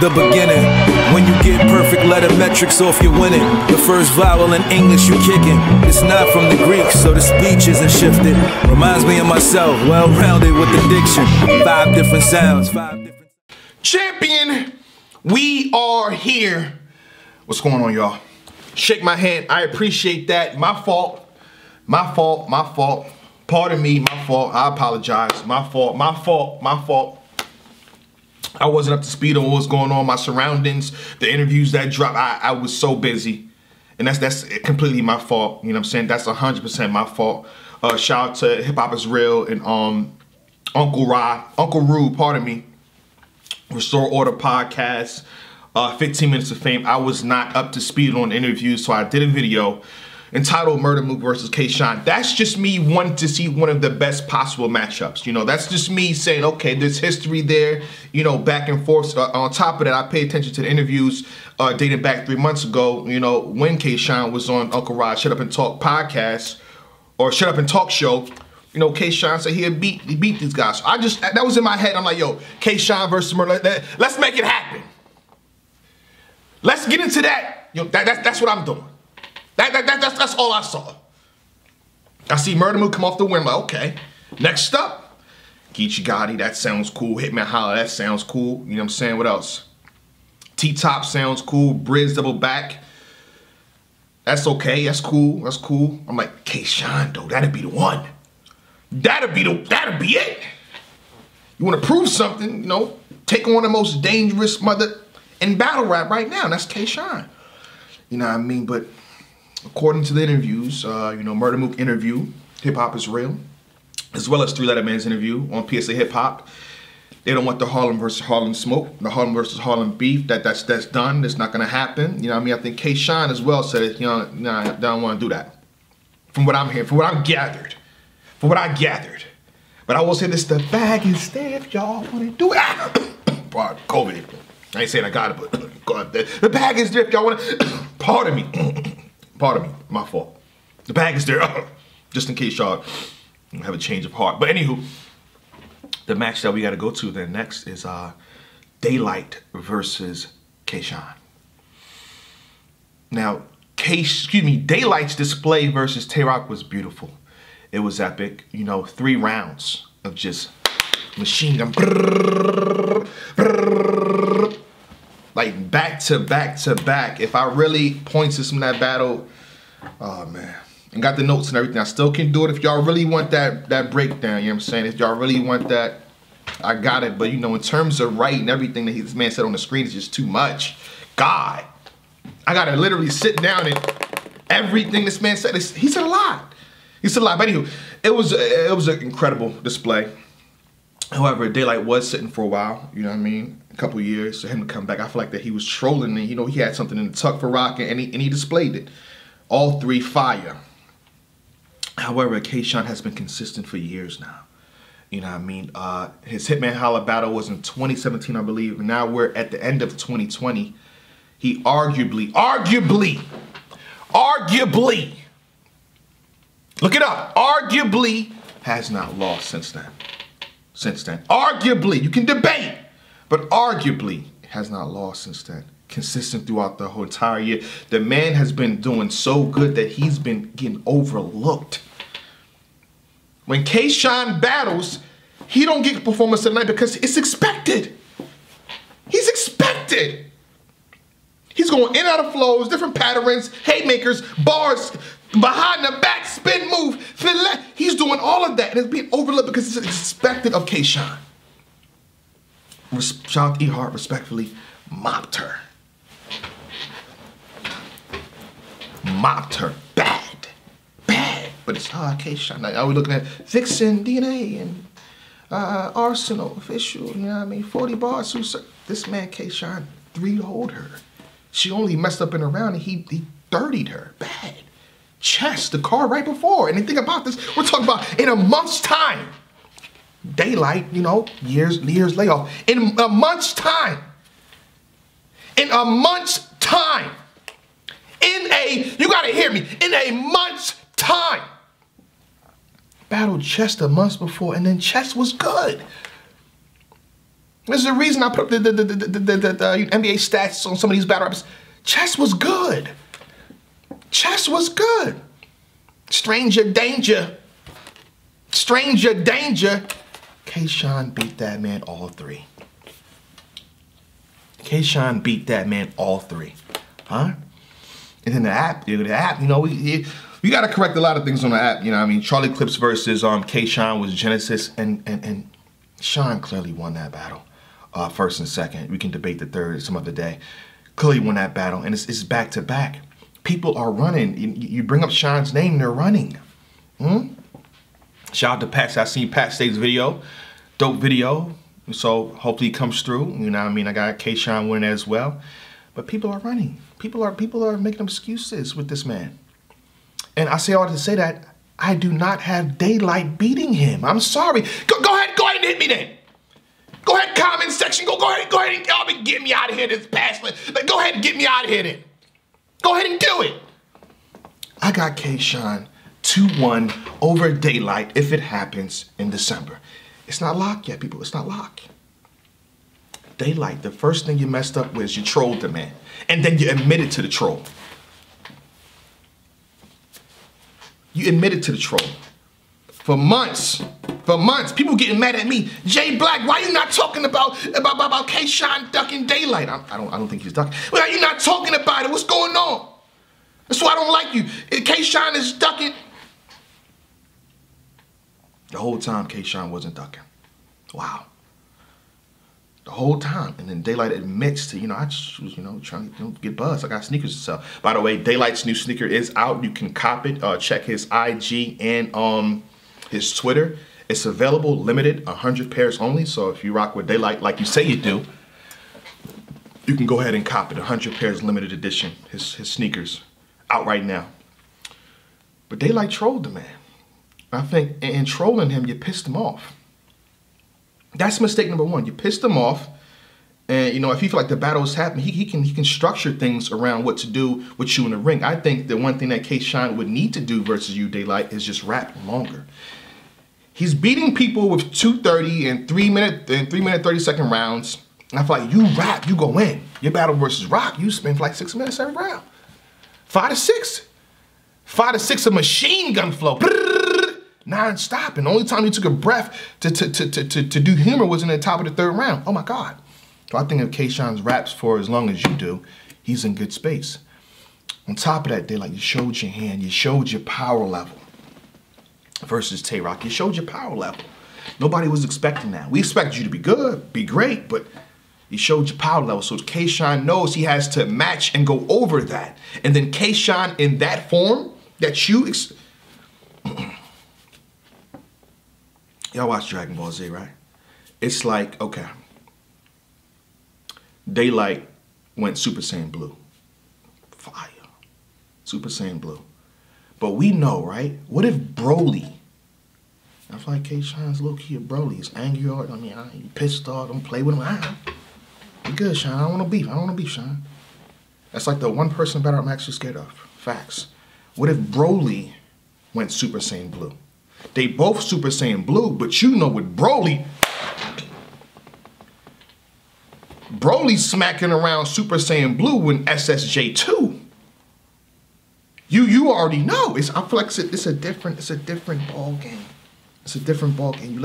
The beginning, when you get perfect letter metrics off, you're winning. The first vowel in English you kicking. It's not from the Greek, so the speech isn't shifted. Reminds me of myself, well-rounded with the diction. 5 different sounds, 5 different... Champion, we are here. What's going on, y'all? Shake my hand. I appreciate that. My fault. My fault. My fault. Pardon me. My fault. I apologize. My fault. My fault. My fault. I wasn't up to speed on what was going on, my surroundings, the interviews that dropped. I was so busy. And that's completely my fault. You know what I'm saying? That's 100% my fault. Shout out to Hip Hop Is Real and Uncle Rude, pardon me. Restore Order Podcast, 15 Minutes of Fame. I was not up to speed on interviews, so I did a video entitled Murder Mook versus K-Shine. That's just me wanting to see one of the best possible matchups. You know, that's just me saying, okay, there's history there, you know, back and forth. On top of that, I pay attention to the interviews dating back 3 months ago, you know, when K-Shine was on Uncle Rod's Shut Up and Talk podcast, or Shut Up and Talk show. You know, K-Shine said he beat these guys. So that was in my head. I'm like, yo, K-Shine versus Murder, let's make it happen. Let's get into that. You know, that's what I'm doing. That's all I saw. I see Murder Mook come off the win. Like, okay. Next up, Geechee Gotti, that sounds cool. Hitman Holla, that sounds cool. You know what I'm saying? What else? T-Top sounds cool. Briz double back. That's okay. That's cool. That's cool. I'm like, K-Shine, though, that'd be the one. That'd be it. You want to prove something, you know, take on the most dangerous mother in battle rap right now. And that's K-Shine. You know what I mean? But according to the interviews, you know, Murder Mook interview, Hip Hop Is Real, as well as 3 Letter Man's interview on PSA Hip Hop. They don't want the Harlem versus Harlem smoke, the Harlem versus Harlem beef. That's done. That's not gonna happen. You know what I mean? I think K-Shine as well said, you know, nah, I don't want to do that. From what I'm hearing, from what I've gathered, from what I gathered. But I will say this: the bag is there if y'all want to do it. COVID. I ain't saying I got it, but God, the bag is there if y'all want to. Pardon me. Pardon me, my fault. The bag is there, just in case y'all have a change of heart. But anywho, the match that we got to go to then next is Daylyt versus K-Shine. Now, Daylyt's display versus Tay-Rock was beautiful. It was epic. You know, 3 rounds of just machine gun, like back to back to back. If I really point to some of that battle, oh man, and got the notes and everything, I still can do it. If y'all really want that breakdown, you know what I'm saying? If y'all really want that, I got it. But you know, in terms of writing everything that this man said on the screen is just too much. God, I gotta literally sit down and everything this man said. He said a lot. He said a lot. But anyway, it was an incredible display. However, Daylyt was sitting for a while, you know what I mean? A couple years, so him to come back, I feel like that he was trolling and, you know, he had something in the tuck for Rock and he displayed it. All 3 fire. However, K-Shine has been consistent for years now. You know what I mean? His Hitman Holla battle was in 2017, I believe, and now we're at the end of 2020. He arguably, look it up, arguably has not lost since then. Arguably, you can debate, but arguably has not lost since then. Consistent throughout the whole entire year. The man has been doing so good that he's been getting overlooked. When K-Shine battles, he don't get performance tonight because it's expected. He's expected. He's going in and out of flows, different patterns, haymakers, bars, behind the back, spin move, fillet. He's doing all of that and it's being overlooked because it's expected of K-Shine. Shout out to E-Heart, respectfully, mopped her. Mopped her bad. But it's K-Shine. Like, are we looking at Vixen, DNA, and Arsenal, official, you know what I mean? 40 bars. This man, K-Shine, 3-0'd her. She only messed up in a round and he 30'd her bad. Chess, the card right before. And the thing about this, we're talking about in a month's time. Daylyt, you know, years layoff. In a month's time. In a month's time. You gotta hear me, in a month's time. Battled Chess the months before, and then Chess was good. There's a reason I put up the NBA stats on some of these battle rappers. Chess was good. Chess was good. Stranger danger. Stranger danger. K-Shine beat that man all three. K-Shine beat that man all three. Huh? And then the app, you know, we got to correct a lot of things on the app. You know what I mean? Charlie Clips versus K-Shine was Genesis, and Sean clearly won that battle. First and second. We can debate the third some other day. Clearly won that battle, and it's back to back. People are running. You bring up Sean's name, they're running. Shout out to Pat. I seen Pat State's video. Dope video. So hopefully it comes through. You know what I mean? I got K-Shine winning as well. But people are running. People are making excuses with this man. And I say all to say that I do not have Daylyt beating him. I'm sorry. Go ahead and hit me then. Go ahead, comment section. Go ahead and y'all be getting me out of here this past. Go ahead and get me out of here then. Go ahead and do it. I got K-Shine 2-1 over Daylyt if it happens in December. It's not locked yet, people. It's not locked. Daylyt, the first thing you messed up was you trolled the man. And then you admitted to the troll. You admitted to the troll. For months, people getting mad at me. Jay Black, why you not talking about K-Shine ducking Daylyt? I don't think he's ducking. Why are you not talking about it? What's going on? That's why I don't like you. K-Shine is ducking. The whole time K-Shine wasn't ducking. Wow. The whole time. And then Daylyt admits to, I just was, trying to get buzzed. I got sneakers to sell. By the way, Daylyt's new sneaker is out. You can cop it. Check his IG and his Twitter. It's available, limited, 100 pairs only. So if you rock with Daylyt like you say you do, you can go ahead and cop it. 100 pairs limited edition. His sneakers out right now. But Daylyt trolled the man. I think in trolling him, you pissed him off. That's mistake number one. You pissed him off, and if you feel like the battle is happening, he can structure things around what to do with you in the ring. I think the one thing that K-Shine would need to do versus you, Daylyt, is just rap longer. He's beating people with 2:30 and 3-minute 30-second rounds. And I feel like you rap, you go in. Your battle versus Rock, you spend for like 6 minutes every round. 5 to 6. 5 to 6 of machine gun flow. Non-stop. And the only time you took a breath to do humor was in the top of the third round. Oh my God. So I think if K-Shine's raps for as long as you do, he's in good space. On top of that, Daylyt, you showed your hand, you showed your power level. Versus Tay-Rock, you showed your power level. Nobody was expecting that. We expected you to be good, be great, but you showed your power level. So K-Shine knows he has to match and go over that. And then K-Shine in that form that you... Y'all watch Dragon Ball Z, right? It's like, okay. Daylyt went Super Saiyan Blue. Fire. Super Saiyan Blue. But we know, right? What if Broly? I feel like K-Shine's low-key a Broly. He's angry or, he pissed off. Don't play with him. You good, Shine. I don't want to beef. I don't want to beef, Shine. That's like the one person battle I'm actually scared of. Facts. What if Broly went Super Saiyan Blue? They both Super Saiyan Blue, but with Broly smacking around Super Saiyan Blue in SSJ2. You already know. I feel like it's a different ball game. It's a different ball game.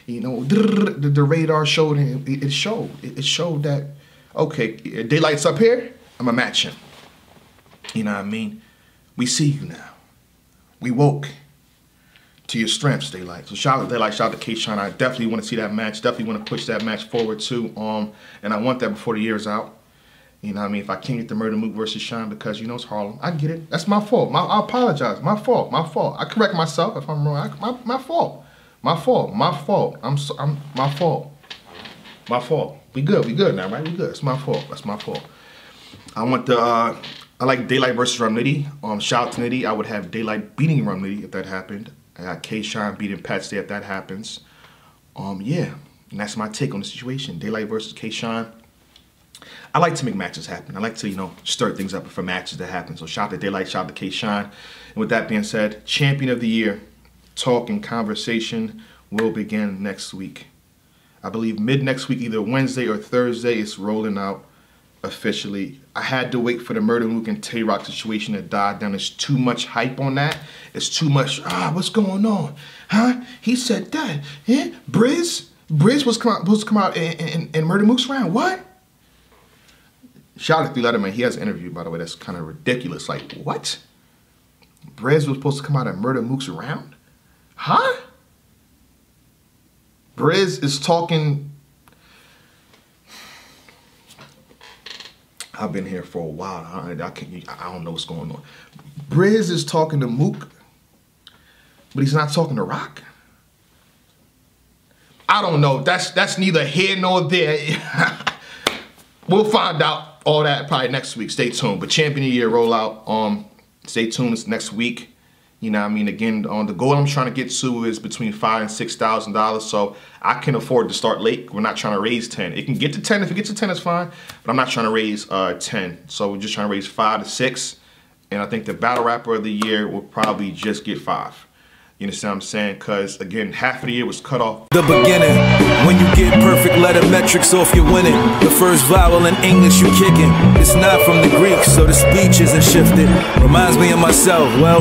The radar showed him. It showed that, okay, Daylight's up here, I'm gonna match him. You know what I mean? We see you now. We woke to your strengths, Daylyt. So shout out to Daylyt, shout out to K-Shine. I definitely want to see that match. Definitely want to push that match forward too. And I want that before the year's out. You know what I mean? If I can't get the Murder Mook versus Shine because it's Harlem, I get it. That's my fault. I apologize. My fault. I correct myself if I'm wrong. My fault. My fault. We good now, right? We good. It's my fault. That's my fault. I want I like Daylyt versus Rum Nitty. Shout out to Nitty. I would have Daylyt beating Rum Nitty if that happened. I got K-Shine beating Pat Stay if that happens. Yeah, and that's my take on the situation. Daylyt versus K-Shine. I like to make matches happen. I like to, stir things up for matches that happen. So shout out to Daylyt, shout out to K-Shine. And with that being said, Champion of the Year talk and conversation will begin next week. I believe mid next week, either Wednesday or Thursday, it's rolling out officially. I had to wait for the Murder Mook and Tay Rock situation to die down. There's too much hype on that. It's too much, what's going on? Huh? He said that. Yeah? Briz was supposed to come out in Murder Mook's round. What? Shout out to Letterman. He has an interview, by the way, that's kind of ridiculous. Like, what? Briz was supposed to come out in Murder Mook's round? Huh? Briz is talking. I've been here for a while. I don't know what's going on. Briz is talking to Mook, but he's not talking to Rock. I don't know. That's neither here nor there. We'll find out all that probably next week. Stay tuned. But Champion of the Year rollout. Stay tuned. It's next week. You know what I mean? Again, the goal I'm trying to get to is between $5,000 and $6,000. So I can afford to start late. We're not trying to raise 10. It can get to 10. If it gets to 10, it's fine. But I'm not trying to raise 10. So we're just trying to raise 5 to 6. And I think the Battle Rapper of the Year will probably just get 5. You understand what I'm saying? Because, again, half of the year was cut off. The beginning, when you get perfect letter metrics off, you're winning. The first vowel in English you kicking. It's not from the Greek, so the speech isn't shifted. Reminds me of myself, well.